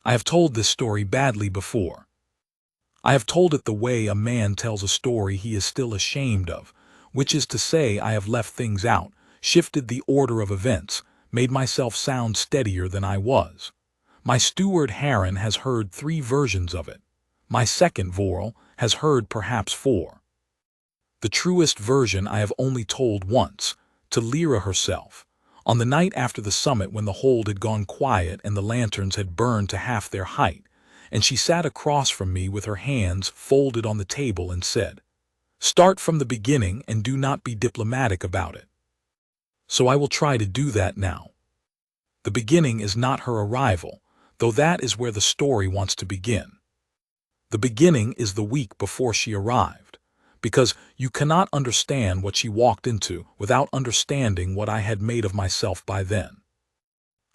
I have told this story badly before. I have told it the way a man tells a story he is still ashamed of, which is to say I have left things out, shifted the order of events, made myself sound steadier than I was. My steward Haran has heard 3 versions of it. My second Vorel has heard perhaps 4. The truest version I have only told once, to Lyra herself, on the night after the summit when the hold had gone quiet and the lanterns had burned to half their height, and she sat across from me with her hands folded on the table and said, "Start from the beginning and do not be diplomatic about it." So I will try to do that now. The beginning is not her arrival, though that is where the story wants to begin. The beginning is the week before she arrived, because you cannot understand what she walked into without understanding what I had made of myself by then.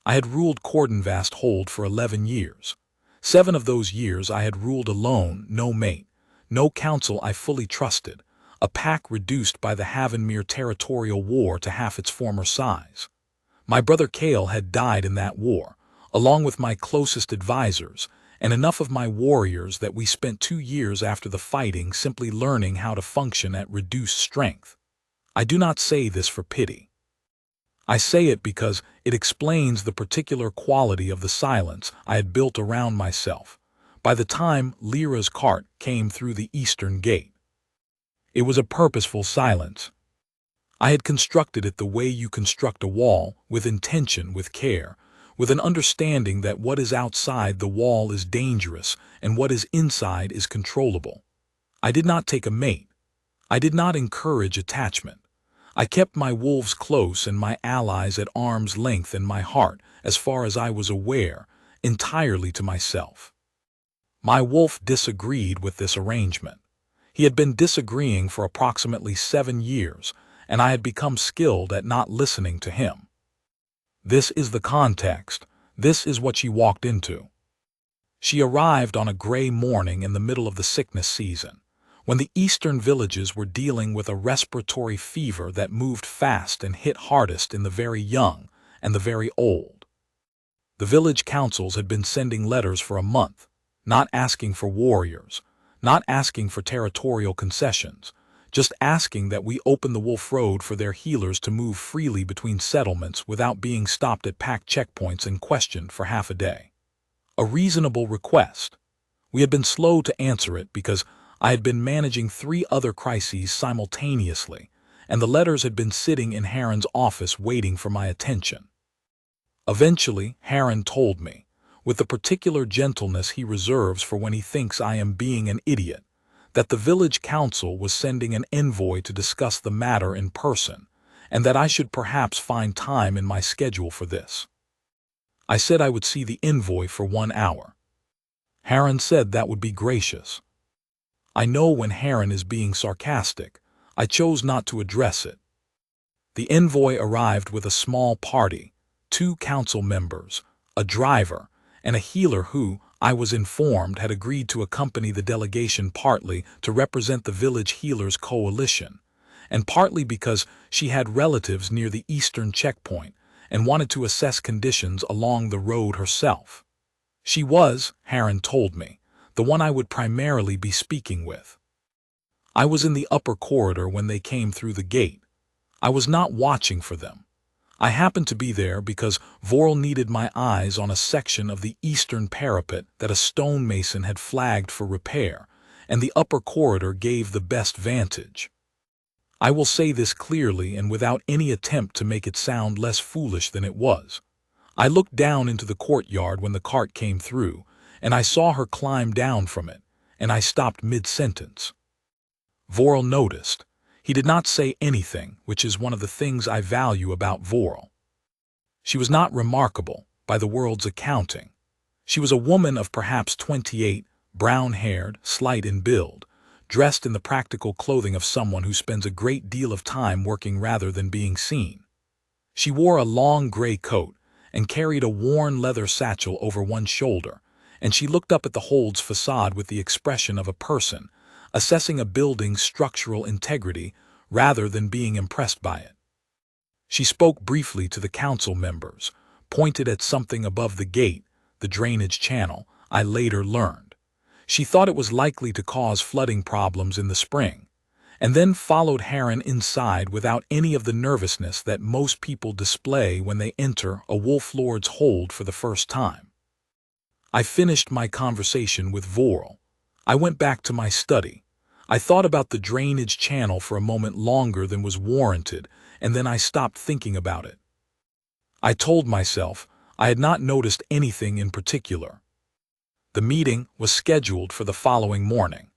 I had ruled Cordenvast Hold for 11 years. 7 of those years I had ruled alone, no mate, no council I fully trusted, a pack reduced by the Havenmere territorial war to half its former size. My brother Kale had died in that war, along with my closest advisors, and enough of my warriors that we spent 2 years after the fighting simply learning how to function at reduced strength. I do not say this for pity. I say it because it explains the particular quality of the silence I had built around myself by the time Lyra's cart came through the eastern gate. It was a purposeful silence. I had constructed it the way you construct a wall, with intention, with care, with an understanding that what is outside the wall is dangerous and what is inside is controllable. I did not take a mate. I did not encourage attachment. I kept my wolves close and my allies at arm's length and my heart, as far as I was aware, entirely to myself. My wolf disagreed with this arrangement. He had been disagreeing for approximately 7 years, and I had become skilled at not listening to him. This is the context. This is what she walked into. She arrived on a gray morning in the middle of the sickness season, when the eastern villages were dealing with a respiratory fever that moved fast and hit hardest in the very young and the very old. The village councils had been sending letters for a month, not asking for warriors, not asking for territorial concessions, just asking that we open the Wolf Road for their healers to move freely between settlements without being stopped at packed checkpoints and questioned for half a day. A reasonable request. We had been slow to answer it because I had been managing 3 other crises simultaneously, and the letters had been sitting in Haran's office waiting for my attention. Eventually, Haran told me, with the particular gentleness he reserves for when he thinks I am being an idiot, that the village council was sending an envoy to discuss the matter in person, and that I should perhaps find time in my schedule for this. I said I would see the envoy for 1 hour. Haran said that would be gracious. I know when Haran is being sarcastic. I chose not to address it. The envoy arrived with a small party, 2 council members, a driver, and a healer who, I was informed, had agreed to accompany the delegation partly to represent the Village Healers Coalition, and partly because she had relatives near the eastern checkpoint and wanted to assess conditions along the road herself. She was, Haran told me, the one I would primarily be speaking with. I was in the upper corridor when they came through the gate. I was not watching for them. I happened to be there because Vorel needed my eyes on a section of the eastern parapet that a stonemason had flagged for repair, and the upper corridor gave the best vantage. I will say this clearly and without any attempt to make it sound less foolish than it was. I looked down into the courtyard when the cart came through, and I saw her climb down from it, and I stopped mid-sentence. Vorel noticed. He did not say anything, which is one of the things I value about Vorel. She was not remarkable, by the world's accounting. She was a woman of perhaps 28, brown-haired, slight in build, dressed in the practical clothing of someone who spends a great deal of time working rather than being seen. She wore a long gray coat and carried a worn leather satchel over one shoulder, and she looked up at the Hold's facade with the expression of a person assessing a building's structural integrity rather than being impressed by it. She spoke briefly to the council members, pointed at something above the gate, the drainage channel, I later learned. She thought it was likely to cause flooding problems in the spring, and then followed Heron inside without any of the nervousness that most people display when they enter a wolf lord's hold for the first time. I finished my conversation with Vorel. I went back to my study. I thought about the drainage channel for a moment longer than was warranted, and then I stopped thinking about it. I told myself I had not noticed anything in particular. The meeting was scheduled for the following morning.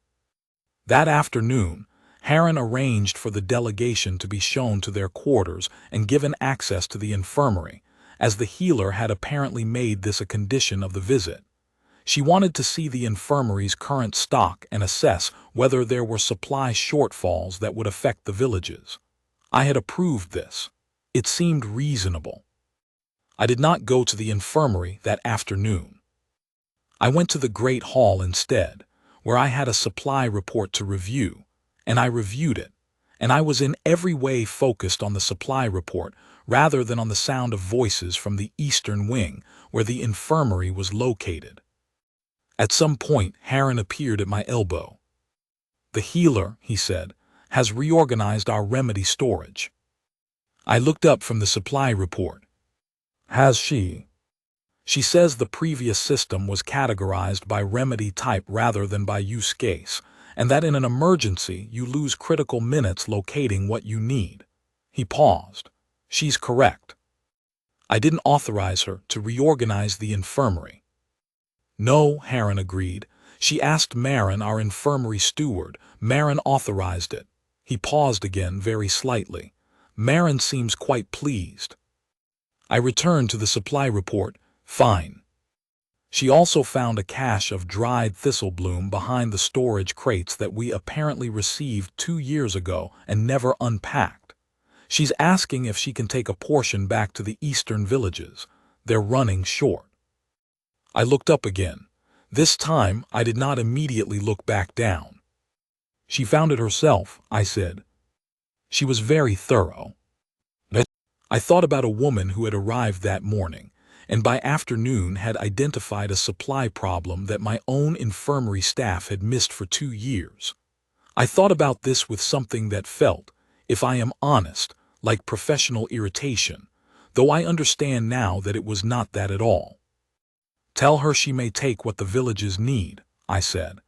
That afternoon, Heron arranged for the delegation to be shown to their quarters and given access to the infirmary, as the healer had apparently made this a condition of the visit. She wanted to see the infirmary's current stock and assess whether there were supply shortfalls that would affect the villages. I had approved this. It seemed reasonable. I did not go to the infirmary that afternoon. I went to the Great Hall instead, where I had a supply report to review, and I reviewed it, and I was in every way focused on the supply report rather than on the sound of voices from the eastern wing where the infirmary was located. At some point, Heron appeared at my elbow. "The healer," he said, "has reorganized our remedy storage." I looked up from the supply report. "Has she?" "She says the previous system was categorized by remedy type rather than by use case, and that in an emergency you lose critical minutes locating what you need." He paused. "She's correct." I didn't authorize her to reorganize the infirmary. "No," Heron agreed. "She asked Marin, our infirmary steward. Marin authorized it." He paused again very slightly. "Marin seems quite pleased." I returned to the supply report. "Fine." She also found a cache of dried thistlebloom behind the storage crates that we apparently received 2 years ago and never unpacked. She's asking if she can take a portion back to the eastern villages. They're running short. I looked up again. This time, I did not immediately look back down. "She found it herself," I said. "She was very thorough." I thought about a woman who had arrived that morning, and by afternoon had identified a supply problem that my own infirmary staff had missed for 2 years. I thought about this with something that felt, if I am honest, like professional irritation, though I understand now that it was not that at all. "Tell her she may take what the villages need," I said,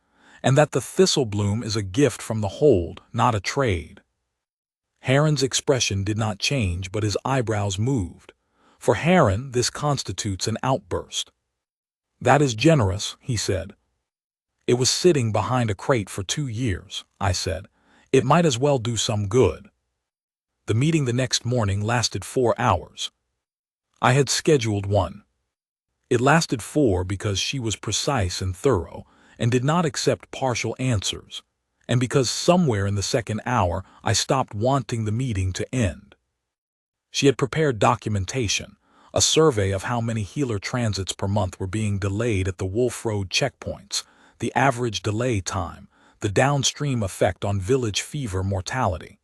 "and that the thistlebloom is a gift from the hold, not a trade." Heron's expression did not change, but his eyebrows moved. For Heron, this constitutes an outburst. "That is generous," he said. "It was sitting behind a crate for 2 years," I said. "It might as well do some good." The meeting the next morning lasted 4 hours. I had scheduled one. It lasted 4 because she was precise and thorough, and did not accept partial answers, and because somewhere in the second hour I stopped wanting the meeting to end. She had prepared documentation, a survey of how many healer transits per month were being delayed at the Wolf Road checkpoints, the average delay time, the downstream effect on village fever mortality.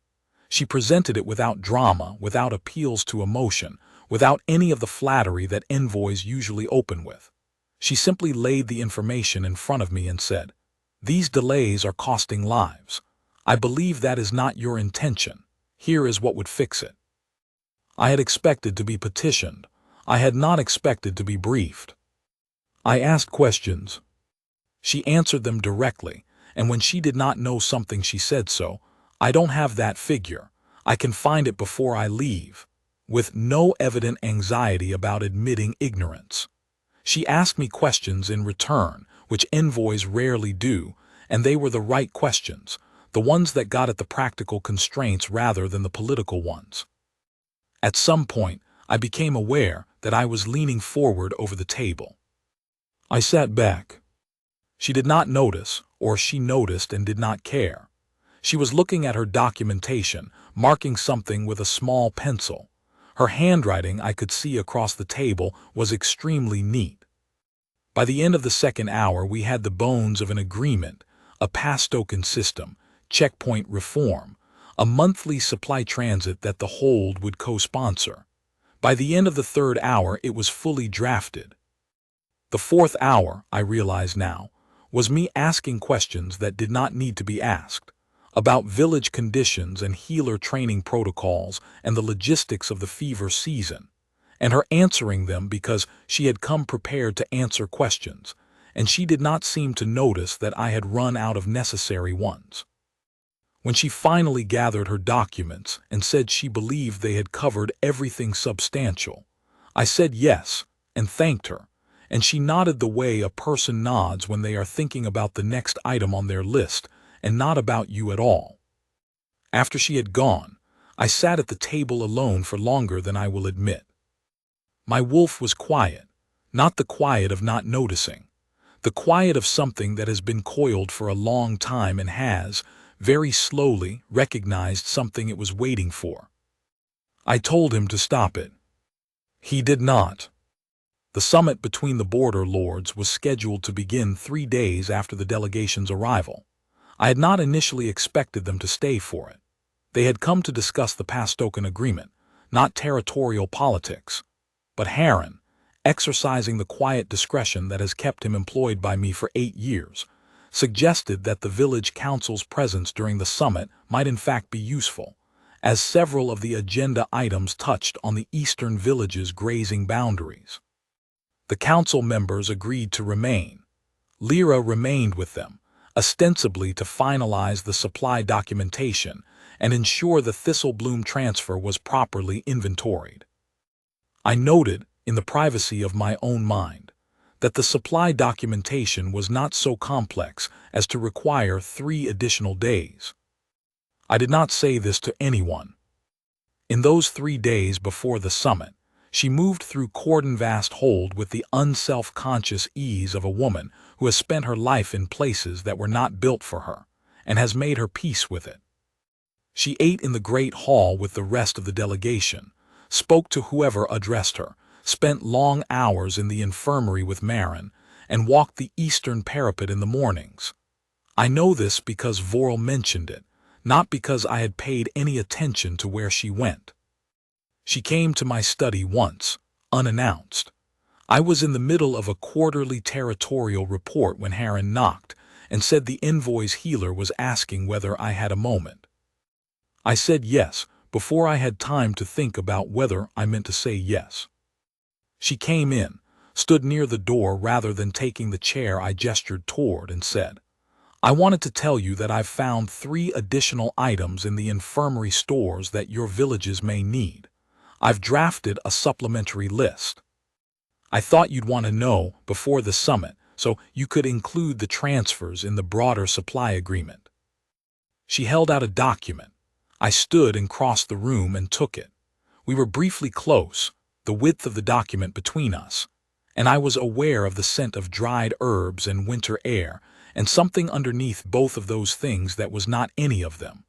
She presented it without drama, without appeals to emotion, without any of the flattery that envoys usually open with. She simply laid the information in front of me and said, "These delays are costing lives. I believe that is not your intention. Here is what would fix it." I had expected to be petitioned. I had not expected to be briefed. I asked questions. She answered them directly, and when she did not know something she said so. "I don't have that figure. I can find it before I leave," with no evident anxiety about admitting ignorance. She asked me questions in return, which envoys rarely do, and they were the right questions, the ones that got at the practical constraints rather than the political ones. At some point, I became aware that I was leaning forward over the table. I sat back. She did not notice, or she noticed and did not care. She was looking at her documentation, marking something with a small pencil. Her handwriting, I could see across the table, was extremely neat. By the end of the second hour, we had the bones of an agreement, a pass-token system, checkpoint reform, a monthly supply transit that the hold would co-sponsor. By the end of the third hour, it was fully drafted. The fourth hour, I realize now, was me asking questions that did not need to be asked, about village conditions and healer training protocols and the logistics of the fever season, and her answering them because she had come prepared to answer questions, and she did not seem to notice that I had run out of necessary ones. When she finally gathered her documents and said she believed they had covered everything substantial, I said yes and thanked her, and she nodded the way a person nods when they are thinking about the next item on their list and not about you at all. After she had gone, I sat at the table alone for longer than I will admit. My wolf was quiet, not the quiet of not noticing, the quiet of something that has been coiled for a long time and has, very slowly, recognized something it was waiting for. I told him to stop it. He did not. The summit between the border lords was scheduled to begin 3 days after the delegation's arrival. I had not initially expected them to stay for it. They had come to discuss the Pastokan Agreement, not territorial politics. But Harren, exercising the quiet discretion that has kept him employed by me for 8 years, suggested that the village council's presence during the summit might in fact be useful, as several of the agenda items touched on the eastern village's grazing boundaries. The council members agreed to remain. Lyra remained with them, ostensibly to finalize the supply documentation and ensure the Thistlebloom transfer was properly inventoried. I noted, in the privacy of my own mind, that the supply documentation was not so complex as to require 3 additional days. I did not say this to anyone. In those 3 days before the summit, she moved through Cordon Vast Hold with the unself-conscious ease of a woman who has spent her life in places that were not built for her, and has made her peace with it. She ate in the great hall with the rest of the delegation, spoke to whoever addressed her, spent long hours in the infirmary with Marin, and walked the eastern parapet in the mornings. I know this because Vorel mentioned it, not because I had paid any attention to where she went. She came to my study once, unannounced. I was in the middle of a quarterly territorial report when Harren knocked and said the envoy's healer was asking whether I had a moment. I said yes, before I had time to think about whether I meant to say yes. She came in, stood near the door rather than taking the chair I gestured toward, and said, "I wanted to tell you that I've found 3 additional items in the infirmary stores that your villages may need. I've drafted a supplementary list. I thought you'd want to know before the summit so you could include the transfers in the broader supply agreement." She held out a document. I stood and crossed the room and took it. We were briefly close, the width of the document between us, and I was aware of the scent of dried herbs and winter air, and something underneath both of those things that was not any of them,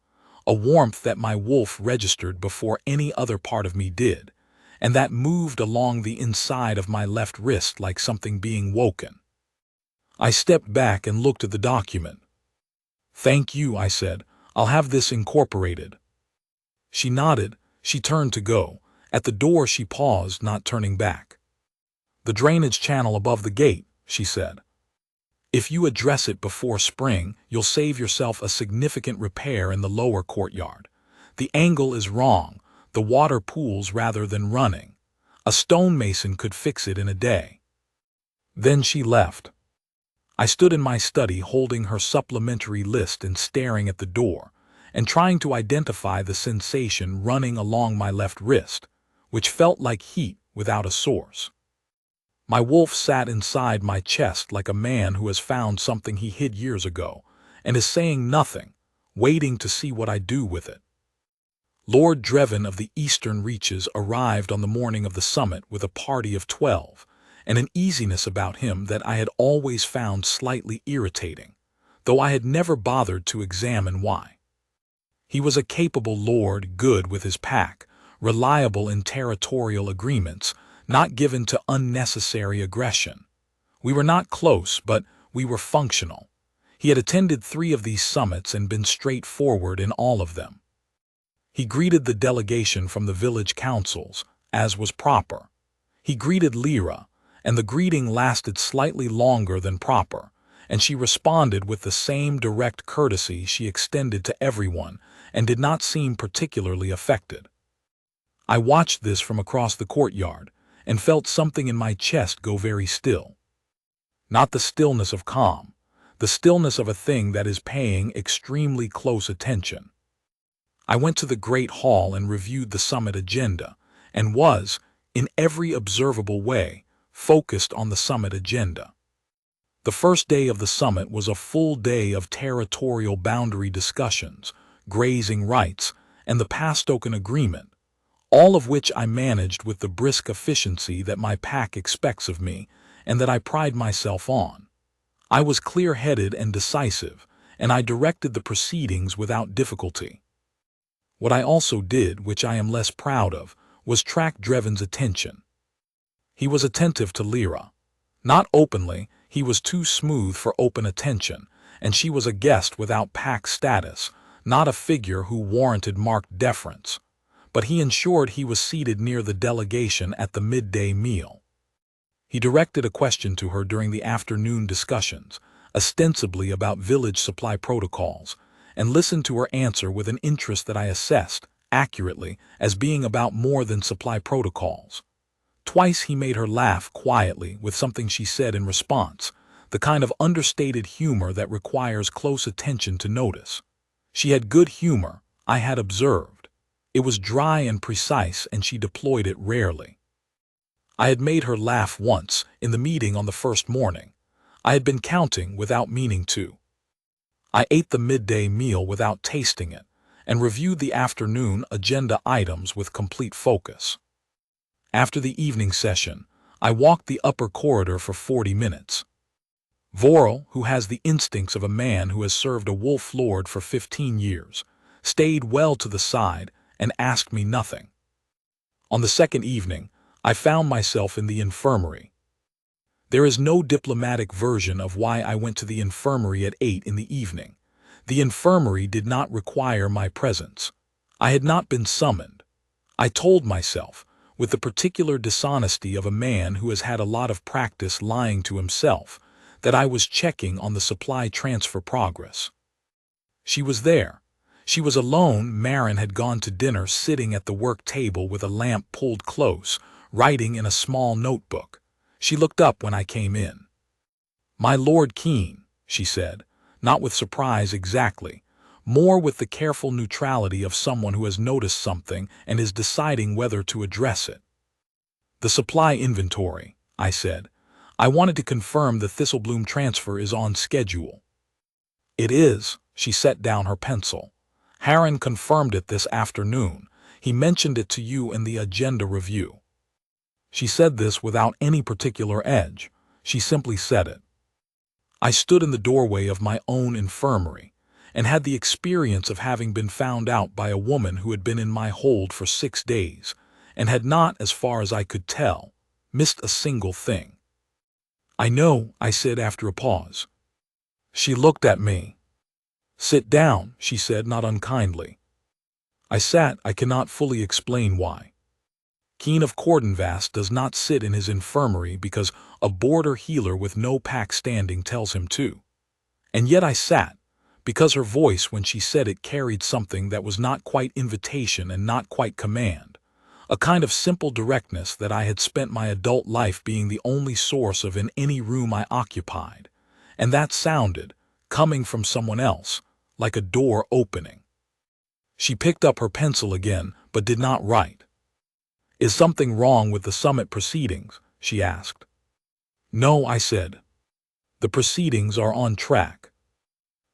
a warmth that my wolf registered before any other part of me did, and that moved along the inside of my left wrist like something being woken. I stepped back and looked at the document. "Thank you," I said. "I'll have this incorporated." She nodded. She turned to go. At the door she paused, not turning back. "The drainage channel above the gate," she said. "If you address it before spring, you'll save yourself a significant repair in the lower courtyard. The angle is wrong. The water pools rather than running. A stonemason could fix it in a day." Then she left. I stood in my study holding her supplementary list and staring at the door, and trying to identify the sensation running along my left wrist, which felt like heat without a source. My wolf sat inside my chest like a man who has found something he hid years ago, and is saying nothing, waiting to see what I do with it. Lord Dreven of the Eastern Reaches arrived on the morning of the summit with a party of 12, and an easiness about him that I had always found slightly irritating, though I had never bothered to examine why. He was a capable lord, good with his pack, reliable in territorial agreements, not given to unnecessary aggression. We were not close, but we were functional. He had attended 3 of these summits and been straightforward in all of them. He greeted the delegation from the village councils, as was proper. He greeted Lyra, and the greeting lasted slightly longer than proper, and she responded with the same direct courtesy she extended to everyone and did not seem particularly affected. I watched this from across the courtyard and felt something in my chest go very still. Not the stillness of calm, the stillness of a thing that is paying extremely close attention. I went to the Great Hall and reviewed the summit agenda, and was, in every observable way, focused on the summit agenda. The first day of the summit was a full day of territorial boundary discussions, grazing rights, and the Pastokan Agreement, all of which I managed with the brisk efficiency that my pack expects of me and that I pride myself on. I was clear-headed and decisive, and I directed the proceedings without difficulty. What I also did, which I am less proud of, was track Dreven's attention. He was attentive to Lyra. Not openly, he was too smooth for open attention, and she was a guest without pack status, not a figure who warranted marked deference. But he ensured he was seated near the delegation at the midday meal. He directed a question to her during the afternoon discussions, ostensibly about village supply protocols, and listened to her answer with an interest that I assessed, accurately, as being about more than supply protocols. Twice he made her laugh quietly with something she said in response, the kind of understated humor that requires close attention to notice. She had good humor, I had observed. It was dry and precise, and she deployed it rarely. I had made her laugh once, in the meeting on the first morning. I had been counting without meaning to. I ate the midday meal without tasting it, and reviewed the afternoon agenda items with complete focus. After the evening session, I walked the upper corridor for 40 minutes. Vorel, who has the instincts of a man who has served a wolf lord for 15 years, stayed well to the side and asked me nothing. On the second evening, I found myself in the infirmary. There is no diplomatic version of why I went to the infirmary at 8 in the evening. The infirmary did not require my presence. I had not been summoned. I told myself, with the particular dishonesty of a man who has had a lot of practice lying to himself, that I was checking on the supply transfer progress. She was there. She was alone. Marin had gone to dinner, sitting at the work table with a lamp pulled close, writing in a small notebook. She looked up when I came in. "My Lord Keene," she said, not with surprise exactly, more with the careful neutrality of someone who has noticed something and is deciding whether to address it. "The supply inventory," I said. "I wanted to confirm the Thistlebloom transfer is on schedule." "It is." She set down her pencil. "Harren confirmed it this afternoon. He mentioned it to you in the agenda review." She said this without any particular edge. She simply said it. I stood in the doorway of my own infirmary, and had the experience of having been found out by a woman who had been in my hold for 6 days, and had not, as far as I could tell, missed a single thing. "I know," I said after a pause. She looked at me. "Sit down," she said, not unkindly. I sat. I cannot fully explain why. Keene of Cordenvast does not sit in his infirmary because a border healer with no pack standing tells him to. And yet I sat, because her voice when she said it carried something that was not quite invitation and not quite command, a kind of simple directness that I had spent my adult life being the only source of in any room I occupied, and that sounded, coming from someone else, like a door opening. She picked up her pencil again, but did not write. "Is something wrong with the summit proceedings?" she asked. "No," I said. "The proceedings are on track."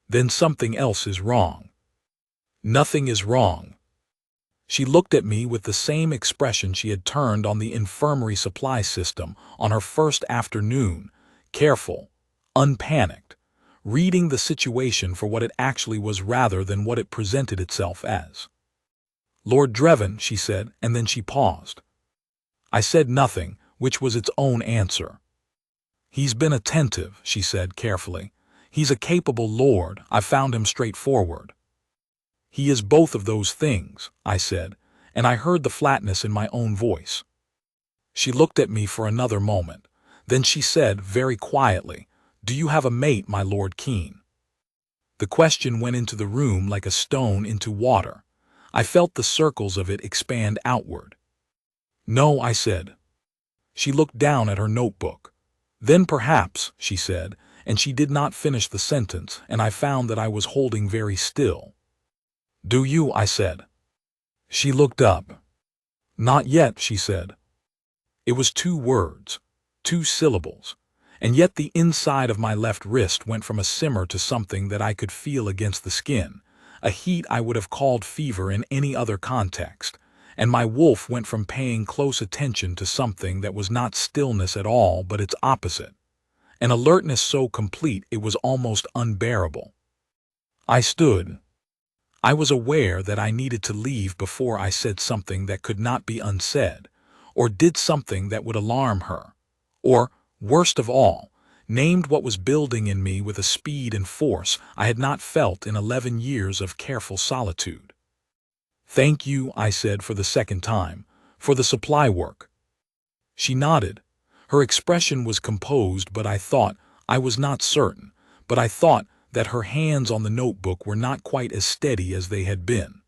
"Then something else is wrong." "Nothing is wrong." She looked at me with the same expression she had turned on the infirmary supply system on her first afternoon, careful, unpanicked, reading the situation for what it actually was rather than what it presented itself as. "Lord Dreven," she said, and then she paused. I said nothing, which was its own answer. "He's been attentive," she said carefully. "He's a capable lord. I found him straightforward." "He is both of those things," I said, and I heard the flatness in my own voice. She looked at me for another moment. Then she said very quietly, "Do you have a mate, my Lord Keene?" The question went into the room like a stone into water. I felt the circles of it expand outward. "No," I said. She looked down at her notebook. "Then perhaps," she said, and she did not finish the sentence, and I found that I was holding very still. "Do you?" I said. She looked up. "Not yet," she said. It was 2 words, 2 syllables, and yet the inside of my left wrist went from a simmer to something that I could feel against the skin, a heat I would have called fever in any other context, and my wolf went from paying close attention to something that was not stillness at all but its opposite, an alertness so complete it was almost unbearable. I stood. I was aware that I needed to leave before I said something that could not be unsaid, or did something that would alarm her, or, worst of all, named what was building in me with a speed and force I had not felt in 11 years of careful solitude. "Thank you," I said for the second time, "for the supply work." She nodded. Her expression was composed, but I was not certain, but I thought that her hands on the notebook were not quite as steady as they had been.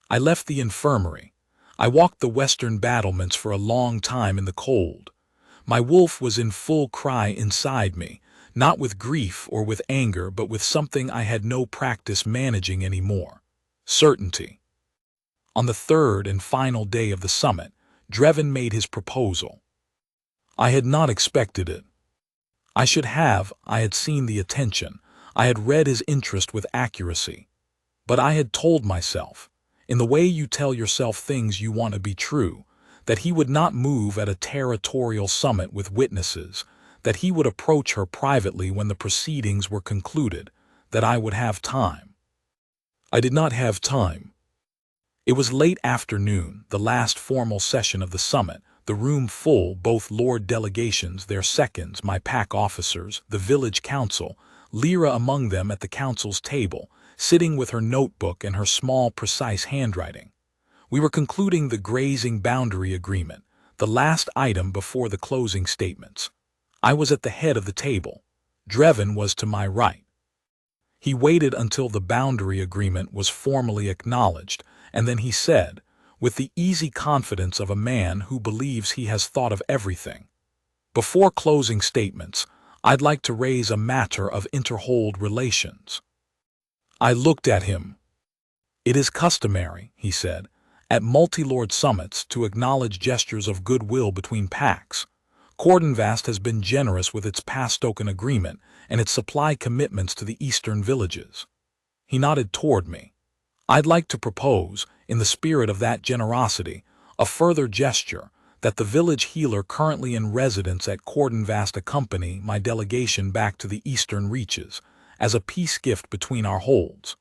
I left the infirmary. I walked the western battlements for a long time in the cold. My wolf was in full cry inside me, not with grief or with anger, but with something I had no practice managing anymore: certainty. On the 3rd and final day of the summit, Drevin made his proposal. I had not expected it. I had seen the attention, I had read his interest with accuracy. But I had told myself, in the way you tell yourself things you want to be true, that he would not move at a territorial summit with witnesses, that he would approach her privately when the proceedings were concluded, that I would have time. I did not have time. It was late afternoon, the last formal session of the summit, the room full, both Lord delegations, their seconds, my pack officers, the village council, Lyra among them at the council's table, sitting with her notebook and her small, precise handwriting. We were concluding the grazing boundary agreement, the last item before the closing statements. I was at the head of the table. Drevin was to my right. He waited until the boundary agreement was formally acknowledged, and then he said, with the easy confidence of a man who believes he has thought of everything, "Before closing statements, I'd like to raise a matter of interhold relations." I looked at him. "It is customary," he said, "at multi-lord summits to acknowledge gestures of goodwill between packs. Cordenvast has been generous with its past-token agreement and its supply commitments to the eastern villages." He nodded toward me. "I'd like to propose, in the spirit of that generosity, a further gesture, that the village healer currently in residence at Cordenvast accompany my delegation back to the eastern reaches, as a peace gift between our holds.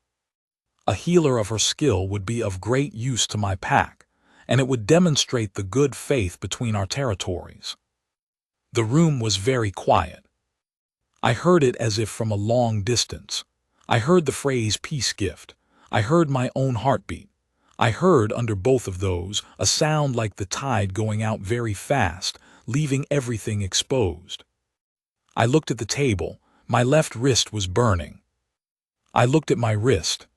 A healer of her skill would be of great use to my pack, and it would demonstrate the good faith between our territories." The room was very quiet. I heard it as if from a long distance. I heard the phrase peace gift. I heard my own heartbeat. I heard, under both of those, a sound like the tide going out very fast, leaving everything exposed. I looked at the table. My left wrist was burning. I looked at my wrist.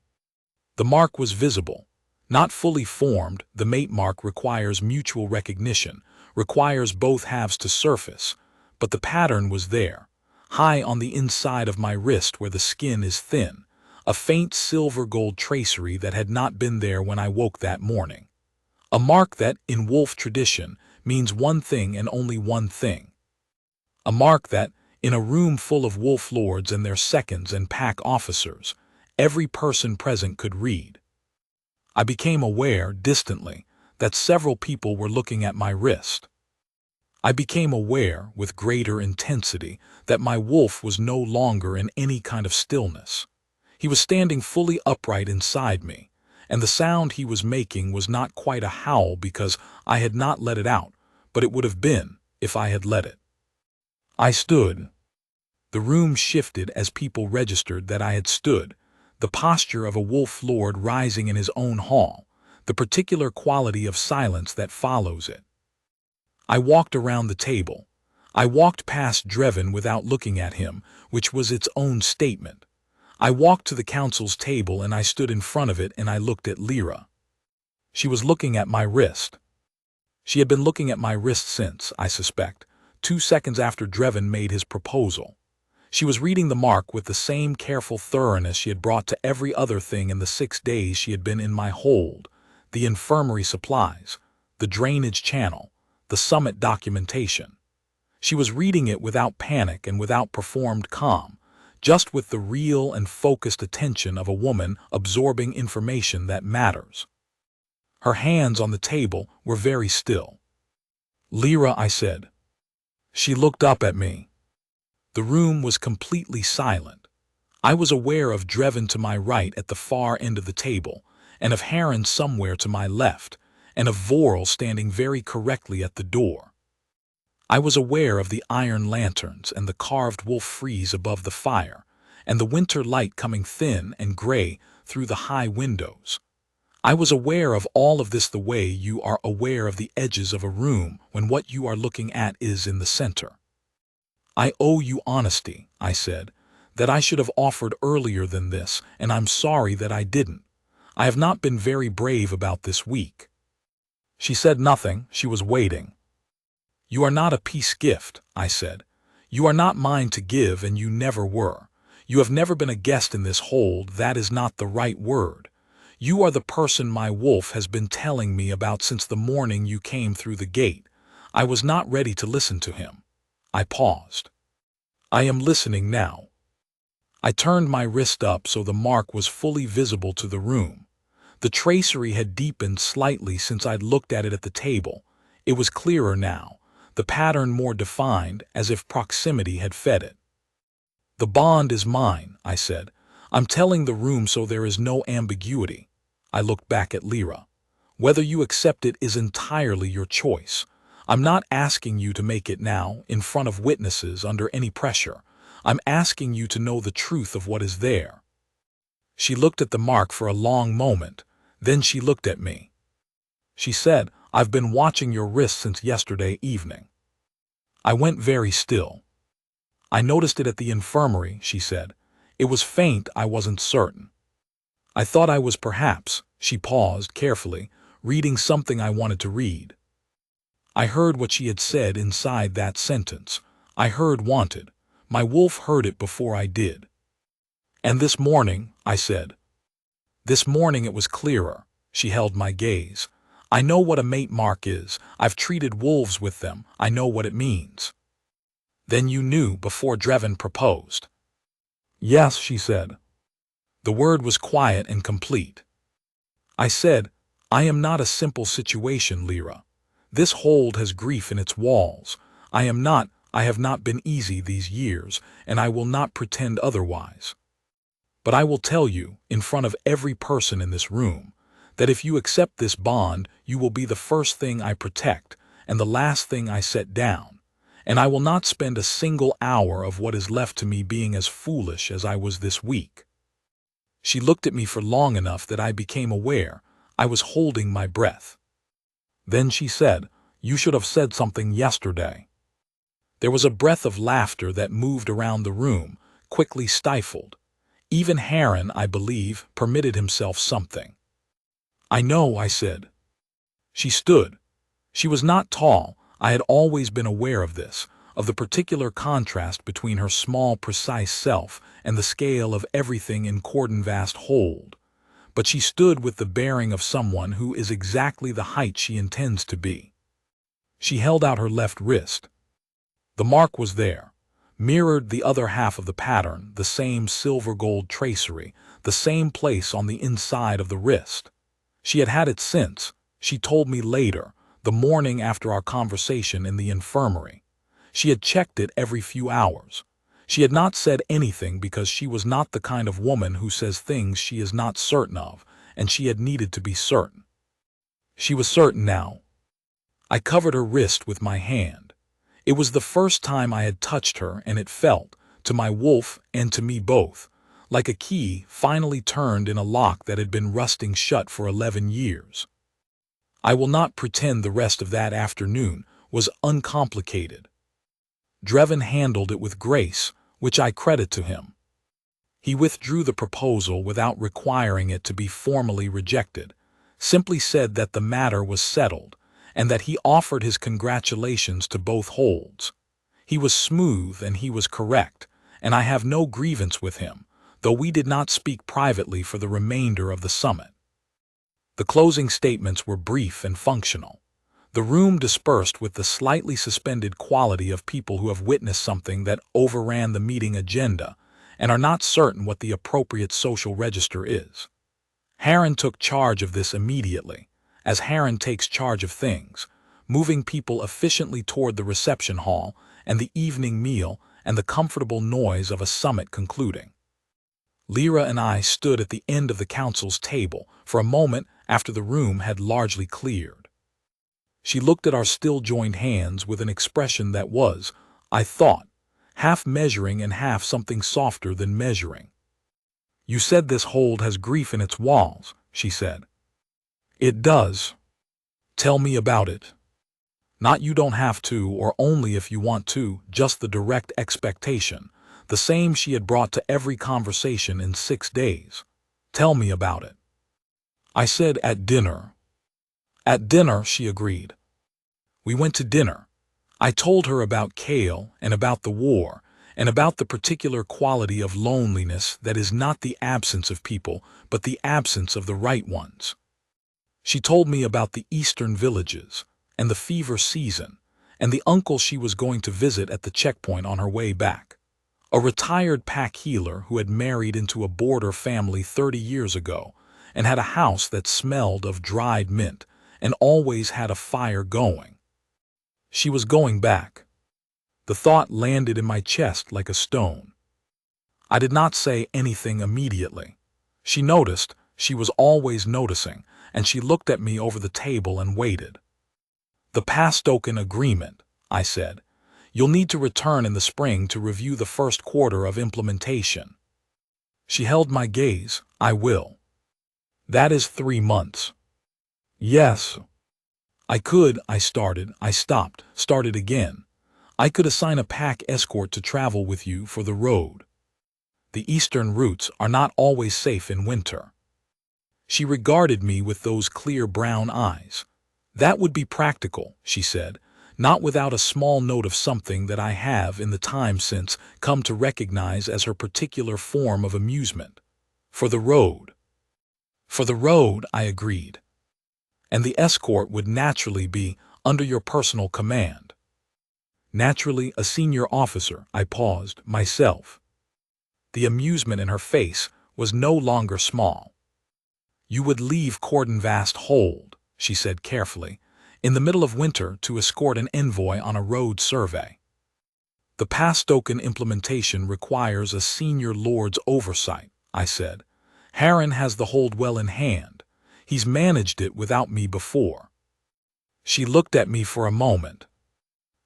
The mark was visible. Not fully formed, the mate mark requires mutual recognition, requires both halves to surface, but the pattern was there, high on the inside of my wrist where the skin is thin, a faint silver-gold tracery that had not been there when I woke that morning. A mark that, in wolf tradition, means one thing and only one thing. A mark that, in a room full of wolf lords and their seconds and pack officers, every person present could read. I became aware, distantly, that several people were looking at my wrist. I became aware, with greater intensity, that my wolf was no longer in any kind of stillness. He was standing fully upright inside me, and the sound he was making was not quite a howl because I had not let it out, but it would have been if I had let it. I stood. The room shifted as people registered that I had stood, the posture of a wolf lord rising in his own hall, the particular quality of silence that follows it. I walked around the table. I walked past Drevin without looking at him, which was its own statement. I walked to the council's table and I stood in front of it and I looked at Lyra. She was looking at my wrist. She had been looking at my wrist since, I suspect, 2 seconds after Drevin made his proposal. She was reading the mark with the same careful thoroughness she had brought to every other thing in the 6 days she had been in my hold: the infirmary supplies, the drainage channel, the summit documentation. She was reading it without panic and without performed calm, just with the real and focused attention of a woman absorbing information that matters. Her hands on the table were very still. "Lyra," I said. She looked up at me. The room was completely silent. I was aware of Drevin to my right at the far end of the table, and of Heron somewhere to my left, and of Vorel standing very correctly at the door. I was aware of the iron lanterns and the carved wolf frieze above the fire, and the winter light coming thin and gray through the high windows. I was aware of all of this the way you are aware of the edges of a room when what you are looking at is in the center. "I owe you honesty," I said, "that I should have offered earlier than this, and I'm sorry that I didn't. I have not been very brave about this week." She said nothing. She was waiting. "You are not a peace gift," I said. "You are not mine to give, and you never were. You have never been a guest in this hold. That is not the right word. You are the person my wolf has been telling me about since the morning you came through the gate." I was not ready to listen to him. I paused. "I am listening now." I turned my wrist up so the mark was fully visible to the room. The tracery had deepened slightly since I'd looked at it at the table. It was clearer now, the pattern more defined, as if proximity had fed it. "The bond is mine," I said. "I'm telling the room so there is no ambiguity." I looked back at Lyra. "Whether you accept it is entirely your choice. I'm not asking you to make it now, in front of witnesses, under any pressure. I'm asking you to know the truth of what is there." She looked at the mark for a long moment. Then she looked at me. She said, "I've been watching your wrist since yesterday evening." I went very still. "I noticed it at the infirmary," she said. "It was faint, I wasn't certain. I thought I was perhaps," she paused carefully, "reading something I wanted to read." I heard what she had said inside that sentence. I heard wanted. My wolf heard it before I did. "And this morning," I said. "This morning it was clearer." She held my gaze. "I know what a mate mark is. I've treated wolves with them. I know what it means." "Then you knew before Drevin proposed?" "Yes," she said. The word was quiet and complete. I said, "I am not a simple situation, Lyra. This hold has grief in its walls. I have not been easy these years, and I will not pretend otherwise. But I will tell you, in front of every person in this room, that if you accept this bond, you will be the first thing I protect and the last thing I set down, and I will not spend a single hour of what is left to me being as foolish as I was this week." She looked at me for long enough that I became aware I was holding my breath. Then she said, "You should have said something yesterday." There was a breath of laughter that moved around the room, quickly stifled. Even Heron, I believe, permitted himself something. "I know," I said. She stood. She was not tall. I had always been aware of this, of the particular contrast between her small, precise self and the scale of everything in Cordonvast Hold. But she stood with the bearing of someone who is exactly the height she intends to be. She held out her left wrist. The mark was there, mirrored the other half of the pattern, the same silver-gold tracery, the same place on the inside of the wrist. She had had it since, she told me later, the morning after our conversation in the infirmary. She had checked it every few hours. She had not said anything because she was not the kind of woman who says things she is not certain of, and she had needed to be certain. She was certain now. I covered her wrist with my hand. It was the first time I had touched her, and it felt, to my wolf and to me both, like a key finally turned in a lock that had been rusting shut for 11 years. I will not pretend the rest of that afternoon was uncomplicated. Drevin handled it with grace, which I credit to him. He withdrew the proposal without requiring it to be formally rejected, simply said that the matter was settled, and that he offered his congratulations to both holds. He was smooth and he was correct, and I have no grievance with him, though we did not speak privately for the remainder of the summit. The closing statements were brief and functional. The room dispersed with the slightly suspended quality of people who have witnessed something that overran the meeting agenda and are not certain what the appropriate social register is. Harren took charge of this immediately, as Harren takes charge of things, moving people efficiently toward the reception hall and the evening meal and the comfortable noise of a summit concluding. Lyra and I stood at the end of the council's table for a moment after the room had largely cleared. She looked at our still joined hands with an expression that was, I thought, half measuring and half something softer than measuring. "You said this hold has grief in its walls," she said. "It does. Tell me about it." Not you don't have to or only if you want to, just the direct expectation, the same she had brought to every conversation in 6 days. Tell me about it. I said at dinner. At dinner, she agreed. We went to dinner. I told her about Kale and about the war and about the particular quality of loneliness that is not the absence of people but the absence of the right ones. She told me about the eastern villages and the fever season and the uncle she was going to visit at the checkpoint on her way back. A retired pack healer who had married into a border family 30 years ago and had a house that smelled of dried mint and always had a fire going. She was going back. The thought landed in my chest like a stone. I did not say anything immediately. She noticed, she was always noticing, and she looked at me over the table and waited. "The Pastoken Agreement," I said. "You'll need to return in the spring to review the first quarter of implementation." She held my gaze. "I will." "That is 3 months." "Yes." I stopped, started again. "I could assign a pack escort to travel with you for the road. The eastern routes are not always safe in winter." She regarded me with those clear brown eyes. "That would be practical," she said, not without a small note of something that I have in the time since come to recognize as her particular form of amusement. "For the road." "For the road," I agreed. "And the escort would naturally be under your personal command." "Naturally a senior officer," I paused, myself. The amusement in her face was no longer small. "You would leave Cordonvast Hold," she said carefully, "in the middle of winter to escort an envoy on a road survey. The Pastoken implementation requires a senior lord's oversight," I said. "Harren has the hold well in hand. He's managed it without me before." She looked at me for a moment.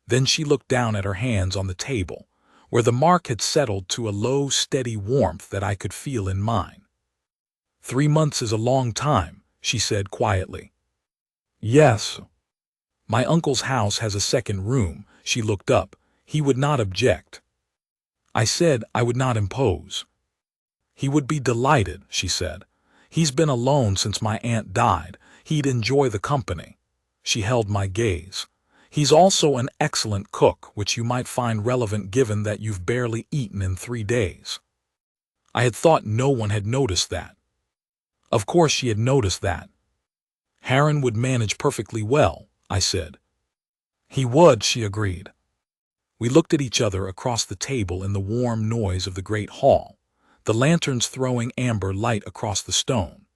Then she looked down at her hands on the table, where the mark had settled to a low, steady warmth that I could feel in mine. 3 months is a long time," she said quietly. "Yes." "My uncle's house has a second room." She looked up. "He would not object." I said I would not impose. "He would be delighted," she said. "He's been alone since my aunt died. He'd enjoy the company." She held my gaze. "He's also an excellent cook, which you might find relevant given that you've barely eaten in 3 days." I had thought no one had noticed that. Of course she had noticed that. "Harren would manage perfectly well," I said. "He would," she agreed. We looked at each other across the table in the warm noise of the great hall, the lanterns throwing amber light across the stone,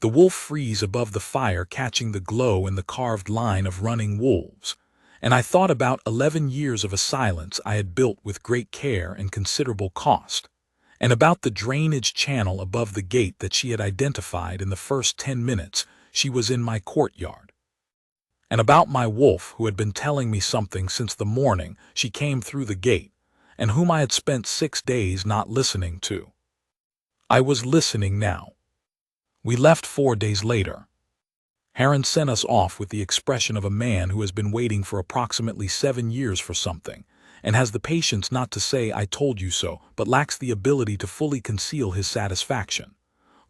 the wolf frieze above the fire catching the glow in the carved line of running wolves, and I thought about 11 years of a silence I had built with great care and considerable cost, and about the drainage channel above the gate that she had identified in the first 10 minutes she was in my courtyard, and about my wolf who had been telling me something since the morning she came through the gate, and whom I had spent 6 days not listening to. I was listening now. We left 4 days later. Harren sent us off with the expression of a man who has been waiting for approximately 7 years for something, and has the patience not to say "I told you so," but lacks the ability to fully conceal his satisfaction.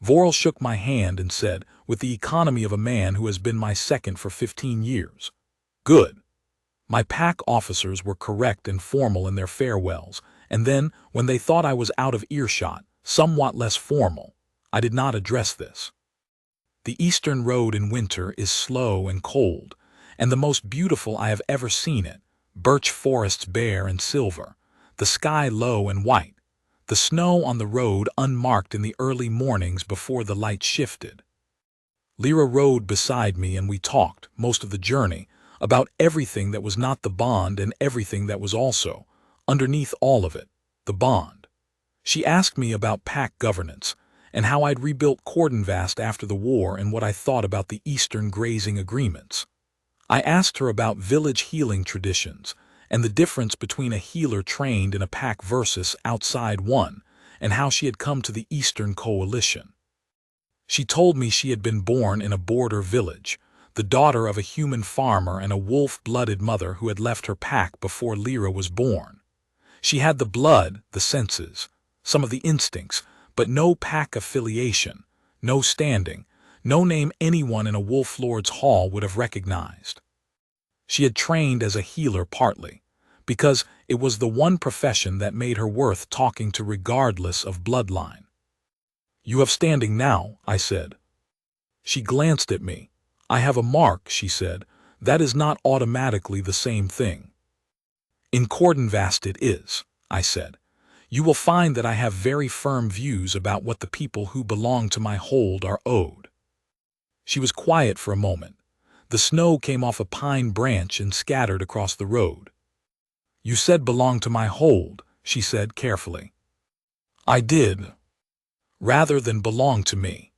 Vorel shook my hand and said, with the economy of a man who has been my second for 15 years, "Good." My pack officers were correct and formal in their farewells, and then, when they thought I was out of earshot, somewhat less formal. I did not address this. The Eastern Road in winter is slow and cold, and the most beautiful I have ever seen it, birch forests bare and silver, the sky low and white, the snow on the road unmarked in the early mornings before the light shifted. Lyra rode beside me and we talked, most of the journey, about everything that was not the bond and everything that was also, underneath all of it, the bond. She asked me about pack governance, and how I'd rebuilt Cordenvast after the war and what I thought about the Eastern grazing agreements. I asked her about village healing traditions, and the difference between a healer trained in a pack versus outside one, and how she had come to the Eastern Coalition. She told me she had been born in a border village, the daughter of a human farmer and a wolf-blooded mother who had left her pack before Lyra was born. She had the blood, the senses, some of the instincts, but no pack affiliation, no standing, no name anyone in a Wolf Lord's hall would have recognized. She had trained as a healer partly, because it was the one profession that made her worth talking to regardless of bloodline. "You have standing now," I said. She glanced at me. "I have a mark," she said. "That is not automatically the same thing." "In Cordenvast it is," I said. "You will find that I have very firm views about what the people who belong to my hold are owed." She was quiet for a moment. The snow came off a pine branch and scattered across the road. "You said belong to my hold," she said carefully. "I did. Rather than belong to me."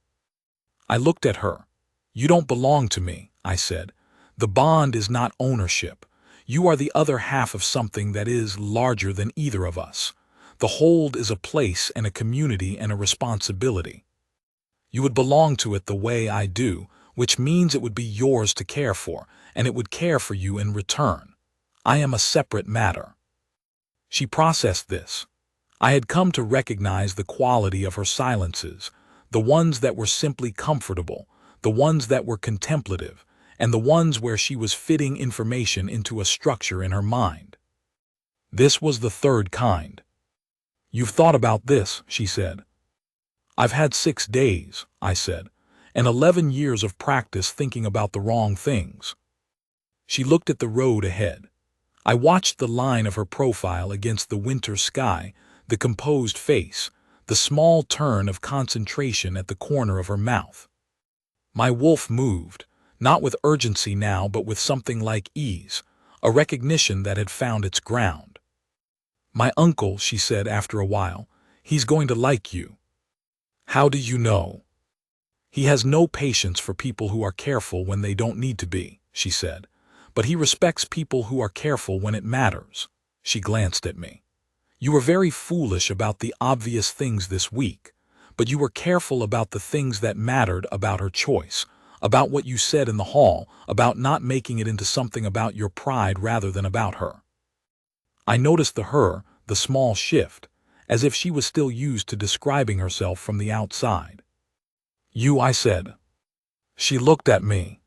I looked at her. "You don't belong to me," I said. "The bond is not ownership. You are the other half of something that is larger than either of us. The hold is a place and a community and a responsibility. You would belong to it the way I do, which means it would be yours to care for, and it would care for you in return. I am a separate matter." She processed this. I had come to recognize the quality of her silences, the ones that were simply comfortable, the ones that were contemplative, and the ones where she was fitting information into a structure in her mind. This was the third kind. "You've thought about this," she said. "I've had 6 days," I said, "and 11 years of practice thinking about the wrong things." She looked at the road ahead. I watched the line of her profile against the winter sky, the composed face, the small turn of concentration at the corner of her mouth. My wolf moved, not with urgency now but with something like ease, a recognition that had found its ground. "My uncle," she said after a while, "he's going to like you." "How do you know?" "He has no patience for people who are careful when they don't need to be," she said, "but he respects people who are careful when it matters." She glanced at me. "You were very foolish about the obvious things this week, but you were careful about the things that mattered about her choice, about what you said in the hall, about not making it into something about your pride rather than about her." I noticed the small shift, as if she was still used to describing herself from the outside. "You," I said. She looked at me.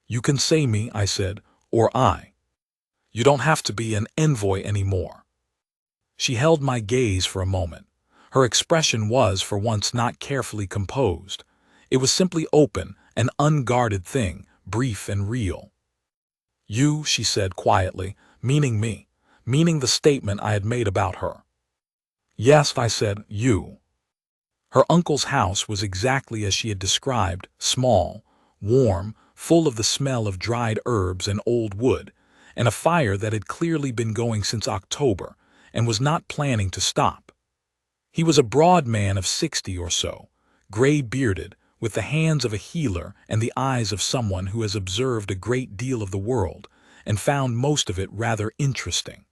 "You can say me," I said, "or I. You don't have to be an envoy anymore." She held my gaze for a moment. Her expression was, for once, not carefully composed. It was simply open, an unguarded thing, brief and real. "You," she said quietly, "meaning me. Meaning the statement I had made about her." "Yes," I said, "you." Her uncle's house was exactly as she had described, small, warm, full of the smell of dried herbs and old wood, and a fire that had clearly been going since October and was not planning to stop. He was a broad man of 60 or so, gray-bearded, with the hands of a healer and the eyes of someone who has observed a great deal of the world and found most of it rather interesting.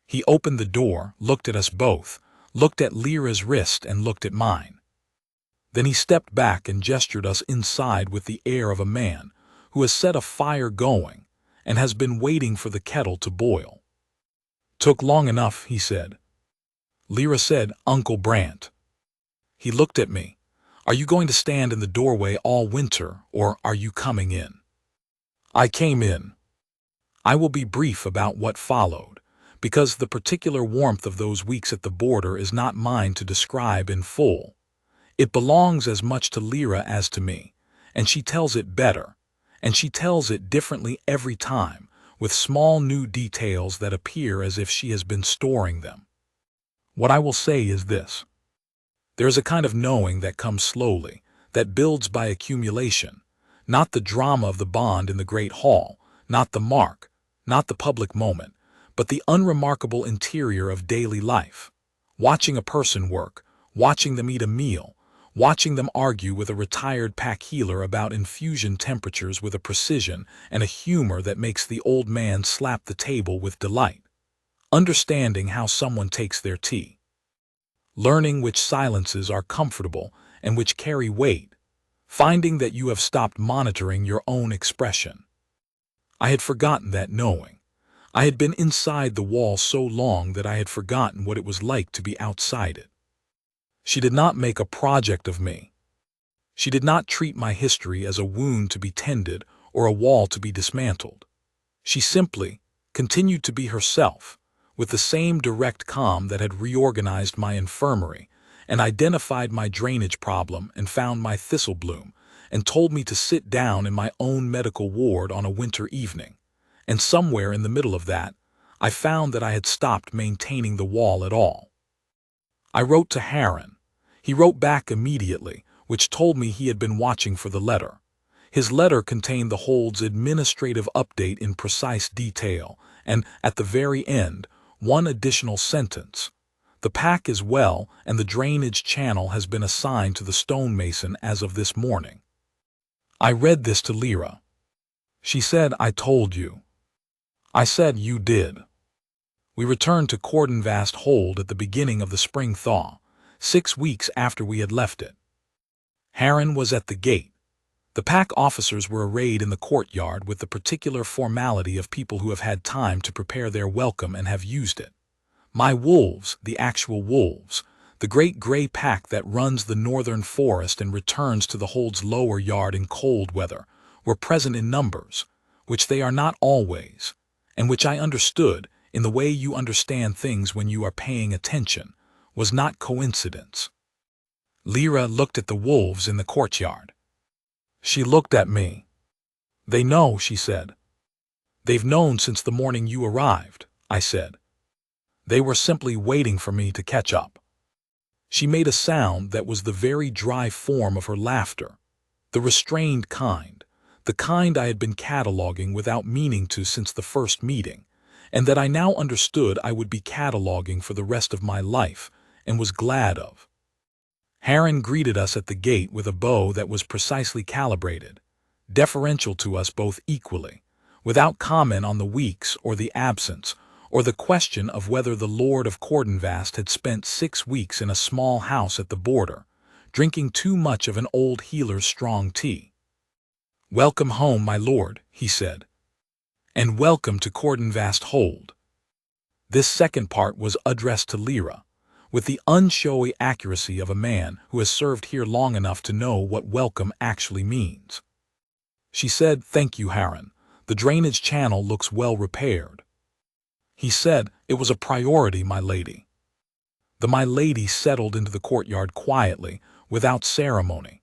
He opened the door, looked at us both, looked at Lyra's wrist and looked at mine. Then he stepped back and gestured us inside with the air of a man who has set a fire going and has been waiting for the kettle to boil. Took long enough, he said. Lyra said, Uncle Brant. He looked at me. Are you going to stand in the doorway all winter, or are you coming in? I came in. I will be brief about what followed, because the particular warmth of those weeks at the border is not mine to describe in full. It belongs as much to Lyra as to me, and she tells it better, and she tells it differently every time, with small new details that appear as if she has been storing them. What I will say is this. There is a kind of knowing that comes slowly, that builds by accumulation, not the drama of the bond in the great hall, not the mark, not the public moment, but the unremarkable interior of daily life. Watching a person work, watching them eat a meal, watching them argue with a retired pack healer about infusion temperatures with a precision and a humor that makes the old man slap the table with delight. Understanding how someone takes their tea. Learning which silences are comfortable and which carry weight. Finding that you have stopped monitoring your own expression. I had forgotten that knowing. I had been inside the wall so long that I had forgotten what it was like to be outside it. She did not make a project of me. She did not treat my history as a wound to be tended or a wall to be dismantled. She simply continued to be herself, with the same direct calm that had reorganized my infirmary, and identified my drainage problem and found my thistle bloom, and told me to sit down in my own medical ward on a winter evening. And somewhere in the middle of that, I found that I had stopped maintaining the wall at all. I wrote to Harren. He wrote back immediately, which told me he had been watching for the letter. His letter contained the hold's administrative update in precise detail, and, at the very end, one additional sentence. The pack is well, and the drainage channel has been assigned to the stonemason as of this morning. I read this to Lyra. She said, I told you. I said, you did. We returned to Cordenvast Hold at the beginning of the spring thaw, 6 weeks after we had left it. Harren was at the gate. The pack officers were arrayed in the courtyard with the particular formality of people who have had time to prepare their welcome and have used it. My wolves, the actual wolves, the great gray pack that runs the northern forest and returns to the Hold's lower yard in cold weather, were present in numbers, which they are not always, and which I understood, in the way you understand things when you are paying attention, was not coincidence. Lyra looked at the wolves in the courtyard. She looked at me. They know, she said. They've known since the morning you arrived, I said. They were simply waiting for me to catch up. She made a sound that was the very dry form of her laughter, the restrained kind, the kind I had been cataloging without meaning to since the first meeting, and that I now understood I would be cataloging for the rest of my life, and was glad of. Harren greeted us at the gate with a bow that was precisely calibrated, deferential to us both equally, without comment on the weeks or the absence, or the question of whether the Lord of Cordenvast had spent 6 weeks in a small house at the border, drinking too much of an old healer's strong tea. Welcome home, my lord, he said. And welcome to Cordenvast Hold. This second part was addressed to Lyra, with the unshowy accuracy of a man who has served here long enough to know what welcome actually means. She said, Thank you, Harren. The drainage channel looks well repaired. He said, It was a priority, my lady. The my lady settled into the courtyard quietly, without ceremony.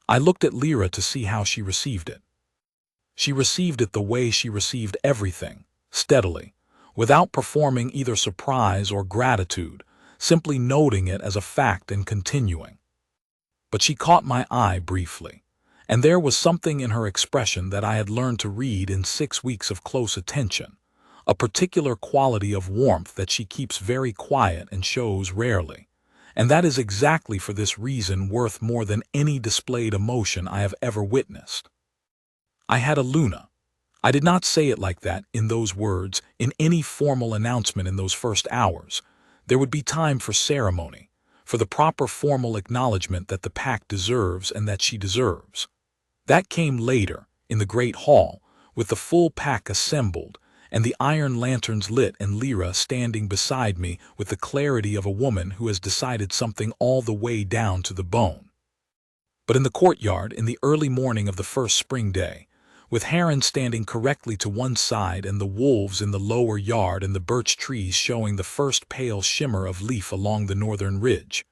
I looked at Lyra to see how she received it. She received it the way she received everything, steadily, without performing either surprise or gratitude, simply noting it as a fact and continuing. But she caught my eye briefly, and there was something in her expression that I had learned to read in 6 weeks of close attention, a particular quality of warmth that she keeps very quiet and shows rarely, and that is exactly for this reason worth more than any displayed emotion I have ever witnessed. I had a Luna. I did not say it like that, in those words, in any formal announcement in those first hours. There would be time for ceremony, for the proper formal acknowledgement that the pack deserves and that she deserves. That came later, in the great hall, with the full pack assembled, and the iron lanterns lit and Lyra standing beside me with the clarity of a woman who has decided something all the way down to the bone. But in the courtyard, in the early morning of the first spring day, with Heron standing correctly to one side and the wolves in the lower yard and the birch trees showing the first pale shimmer of leaf along the northern ridge,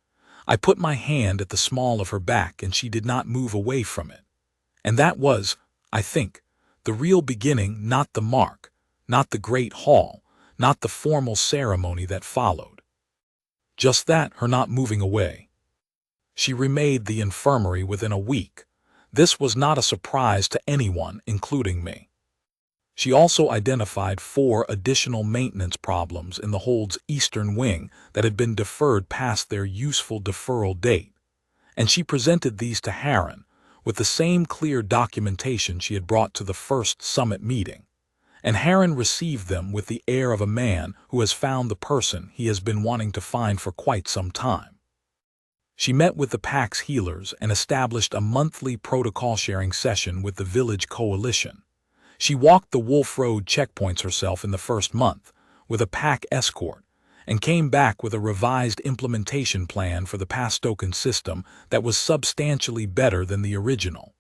I put my hand at the small of her back and she did not move away from it. And that was, I think, the real beginning, not the mark, not the great hall, not the formal ceremony that followed. Just that, her not moving away. She remade the infirmary within a week. This was not a surprise to anyone, including me. She also identified 4 additional maintenance problems in the hold's eastern wing that had been deferred past their useful deferral date, and she presented these to Heron with the same clear documentation she had brought to the first summit meeting, and Heron received them with the air of a man who has found the person he has been wanting to find for quite some time. She met with the pack's healers and established a monthly protocol-sharing session with the village coalition. She walked the Wolf Road checkpoints herself in the first month, with a pack escort, and came back with a revised implementation plan for the Pastokan system that was substantially better than the original.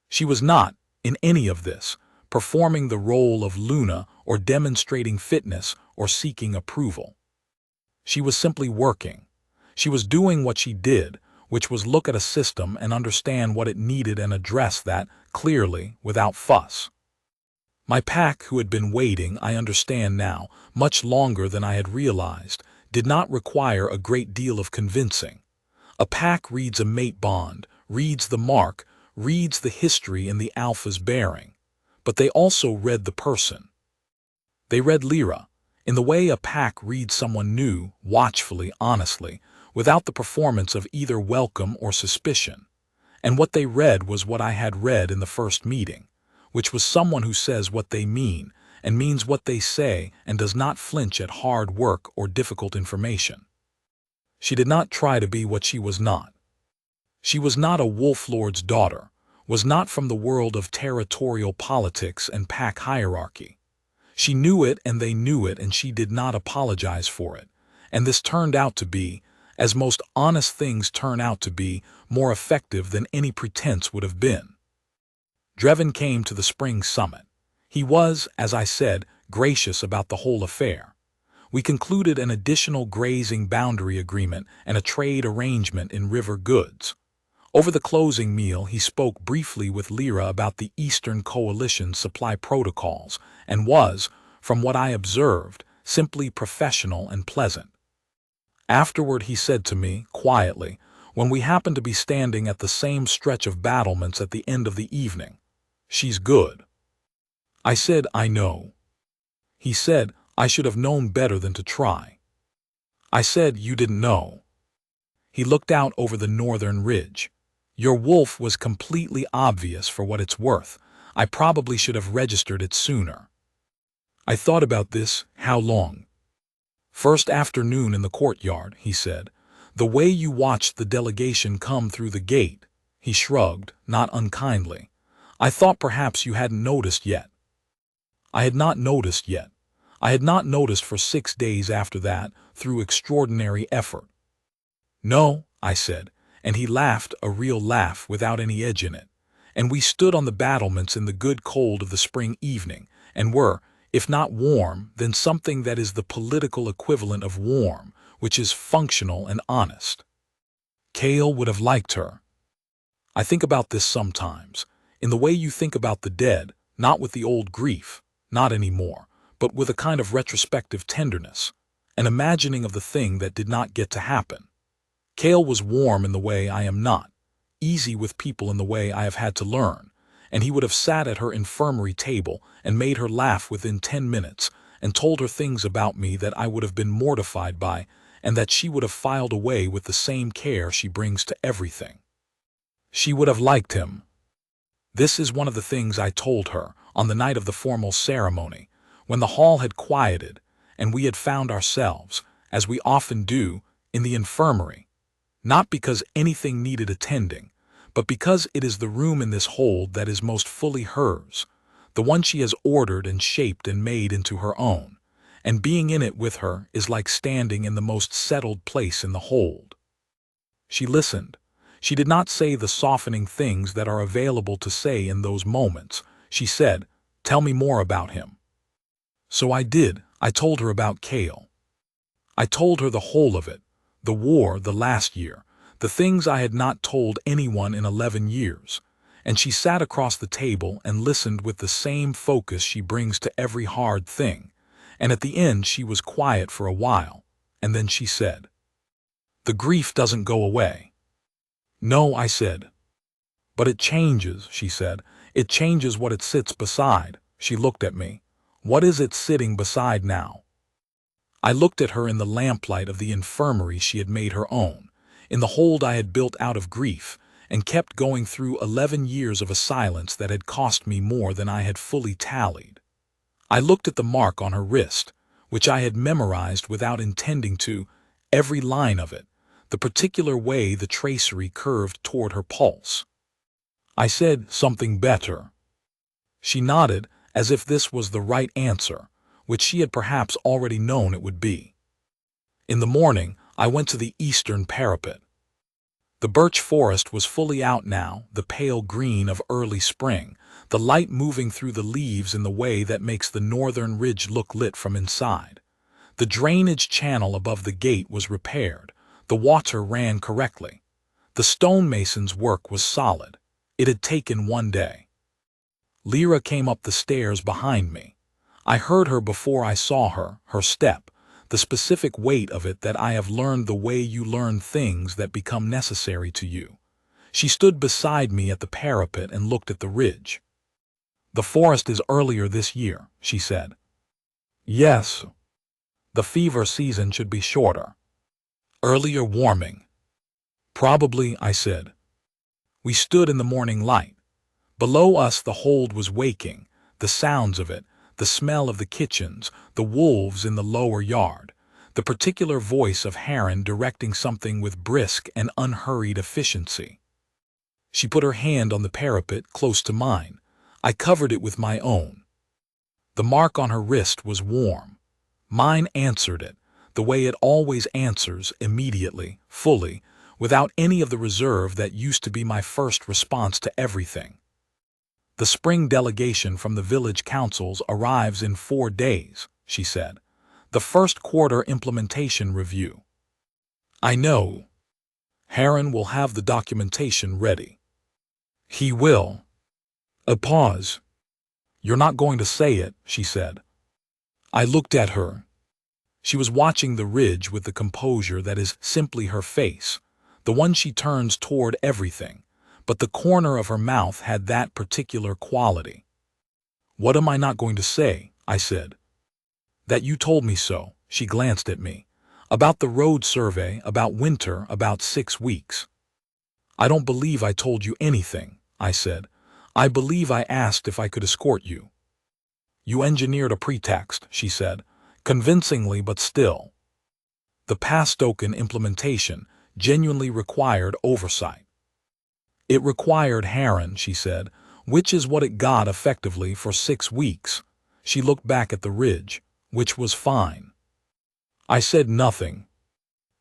She was not, in any of this, performing the role of Luna or demonstrating fitness or seeking approval. She was simply working. She was doing what she did, which was look at a system and understand what it needed and address that clearly, without fuss. My pack, who had been waiting, I understand now, much longer than I had realized, did not require a great deal of convincing. A pack reads a mate bond, reads the mark, reads the history in the alpha's bearing. But they also read the person. They read Lyra, in the way a pack reads someone new, watchfully, honestly, without the performance of either welcome or suspicion. And what they read was what I had read in the first meeting, which was someone who says what they mean and means what they say and does not flinch at hard work or difficult information. She did not try to be what she was not. She was not a wolf lord's daughter, was not from the world of territorial politics and pack hierarchy. She knew it and they knew it and she did not apologize for it, and this turned out to be, as most honest things turn out to be, more effective than any pretense would have been. Drevin came to the spring summit. He was, as I said, gracious about the whole affair. We concluded an additional grazing boundary agreement and a trade arrangement in river goods. Over the closing meal, he spoke briefly with Lyra about the Eastern Coalition supply protocols and was, from what I observed, simply professional and pleasant. Afterward he said to me, quietly, when we happened to be standing at the same stretch of battlements at the end of the evening, "She's good." I said, "I know." He said, "I should have known better than to try." I said, "You didn't know." He looked out over the northern ridge. "Your wolf was completely obvious for what it's worth. I probably should have registered it sooner." I thought about this. How long? "First afternoon in the courtyard," he said. "The way you watched the delegation come through the gate." He shrugged, not unkindly. "I thought perhaps you hadn't noticed yet." I had not noticed yet. I had not noticed for 6 days after that, through extraordinary effort. "No," I said, and he laughed, a real laugh without any edge in it. And we stood on the battlements in the good cold of the spring evening, and were, if not warm, then something that is the political equivalent of warm, which is functional and honest. Cale would have liked her. I think about this sometimes, in the way you think about the dead, not with the old grief, not anymore, but with a kind of retrospective tenderness, an imagining of the thing that did not get to happen. Cale was warm in the way I am not, easy with people in the way I have had to learn, and he would have sat at her infirmary table and made her laugh within 10 minutes and told her things about me that I would have been mortified by and that she would have filed away with the same care she brings to everything. She would have liked him. This is one of the things I told her on the night of the formal ceremony, when the hall had quieted and we had found ourselves, as we often do, in the infirmary, not because anything needed attending, but because it is the room in this hold that is most fully hers, the one she has ordered and shaped and made into her own, and being in it with her is like standing in the most settled place in the hold. She listened. She did not say the softening things that are available to say in those moments. She said, "Tell me more about him." So I did. I told her about Cale. I told her the whole of it, the war, the last year, the things I had not told anyone in 11 years, and she sat across the table and listened with the same focus she brings to every hard thing, and at the end she was quiet for a while, and then she said, "The grief doesn't go away." "No," I said. "But it changes," she said. "It changes what it sits beside." She looked at me. "What is it sitting beside now?" I looked at her in the lamplight of the infirmary she had made her own, in the hold I had built out of grief, and kept going through 11 years of a silence that had cost me more than I had fully tallied. I looked at the mark on her wrist, which I had memorized without intending to, every line of it, the particular way the tracery curved toward her pulse. I said, "Something better." She nodded, as if this was the right answer, which she had perhaps already known it would be. In the morning, I went to the eastern parapet. The birch forest was fully out now, the pale green of early spring, the light moving through the leaves in the way that makes the northern ridge look lit from inside. The drainage channel above the gate was repaired. The water ran correctly. The stonemason's work was solid. It had taken one day. Lyra came up the stairs behind me. I heard her before I saw her, her step, the specific weight of it that I have learned the way you learn things that become necessary to you. She stood beside me at the parapet and looked at the ridge. "The forest is earlier this year," she said. "Yes. The fever season should be shorter. Earlier warming." "Probably," I said. We stood in the morning light. Below us the hold was waking, the sounds of it, the smell of the kitchens, the wolves in the lower yard, the particular voice of Heron directing something with brisk and unhurried efficiency. She put her hand on the parapet close to mine. I covered it with my own. The mark on her wrist was warm. Mine answered it, the way it always answers, immediately, fully, without any of the reserve that used to be my first response to everything. "The spring delegation from the village councils arrives in 4 days," she said. "The first quarter implementation review." "I know. Heron will have the documentation ready." "He will." A pause. "You're not going to say it," she said. I looked at her. She was watching the ridge with the composure that is simply her face, the one she turns toward everything, but the corner of her mouth had that particular quality. "What am I not going to say?" I said. "That you told me so." She glanced at me. "About the road survey, about winter, about 6 weeks." "I don't believe I told you anything," I said. "I believe I asked if I could escort you." "You engineered a pretext," she said, convincingly but still. "The Pastoken implementation genuinely required oversight." "It required Heron," she said, "which is what it got effectively for 6 weeks. She looked back at the ridge, which was fine." I said nothing.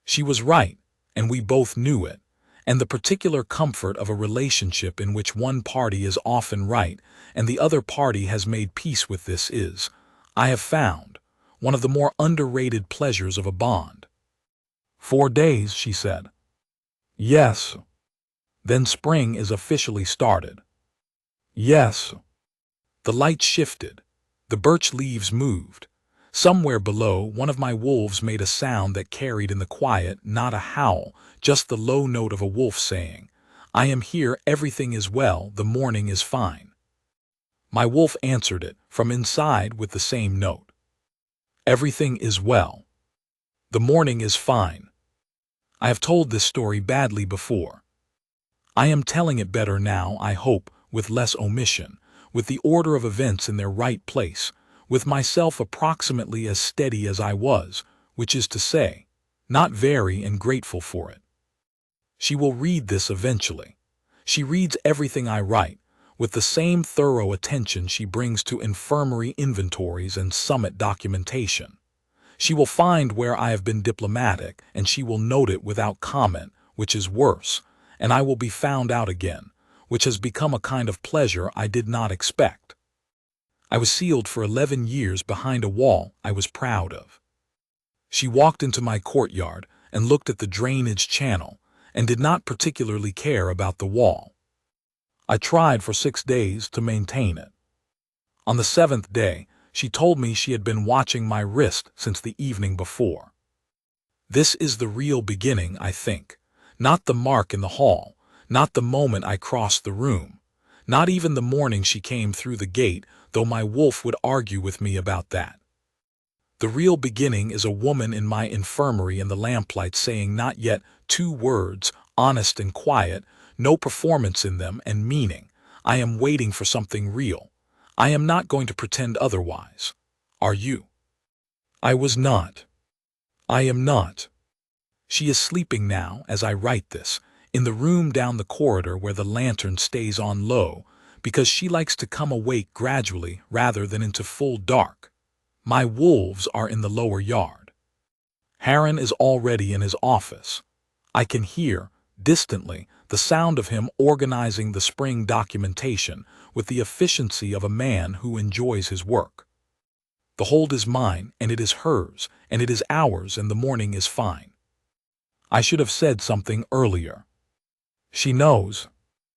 She was right, and we both knew it, and the particular comfort of a relationship in which one party is often right and the other party has made peace with this is, I have found, one of the more underrated pleasures of a bond. 4 days, she said. Yes. Then spring is officially started. Yes. The light shifted. The birch leaves moved. Somewhere below, one of my wolves made a sound that carried in the quiet, not a howl, just the low note of a wolf saying, "I am here, everything is well, the morning is fine." My wolf answered it, from inside with the same note. Everything is well. The morning is fine. I have told this story badly before. I am telling it better now, I hope, with less omission, with the order of events in their right place, with myself approximately as steady as I was, which is to say, not very and grateful for it. She will read this eventually. She reads everything I write, with the same thorough attention she brings to infirmary inventories and summit documentation. She will find where I have been diplomatic, and she will note it without comment, which is worse, and I will be found out again, which has become a kind of pleasure I did not expect. I was sealed for 11 years behind a wall I was proud of. She walked into my courtyard and looked at the drainage channel, and did not particularly care about the wall. I tried for 6 days to maintain it. On the 7th day, she told me she had been watching my wrist since the evening before. This is the real beginning, I think. Not the mark in the hall, not the moment I crossed the room, not even the morning she came through the gate, though my wolf would argue with me about that. The real beginning is a woman in my infirmary in the lamplight saying not yet 2 words, honest and quiet, no performance in them and meaning. I am waiting for something real. I am not going to pretend otherwise. Are you? I was not. I am not. She is sleeping now, as I write this, in the room down the corridor where the lantern stays on low, because she likes to come awake gradually rather than into full dark. My wolves are in the lower yard. Haran is already in his office. I can hear, distantly, the sound of him organizing the spring documentation with the efficiency of a man who enjoys his work. The hold is mine, and it is hers, and it is ours, and the morning is fine. I should have said something earlier. She knows.